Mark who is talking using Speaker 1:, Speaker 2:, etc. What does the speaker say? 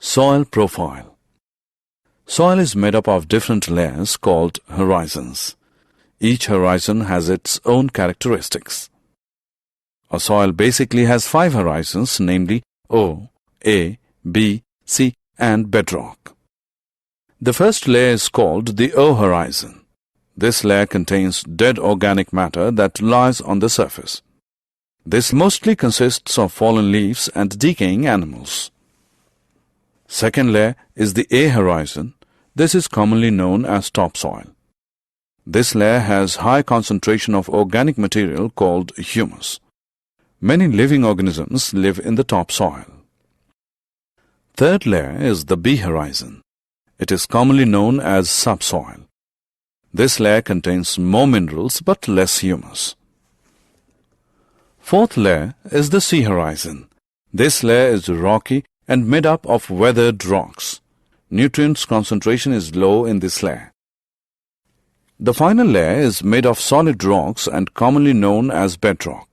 Speaker 1: Soil profile. Soil is made up of different layers called horizons. Each horizon has its own characteristics. A soil basically has 5 horizons, namely O, A, B, C, and bedrock. The first layer is called the O horizon. This layer contains dead organic matter that lies on the surface. This mostly consists of fallen leaves and decaying animals. Second layer is the A horizon. This is commonly known as topsoil. This layer has high concentration of organic material called humus. Many living organisms live in the topsoil. Third layer is the B horizon. It is commonly known as subsoil. This layer contains more minerals but less humus. Fourth layer is the C horizon. This layer is rocky and made up of weathered rocks. Nutrients concentration is low in this layer. The final layer is made of solid rocks and commonly known as bedrock.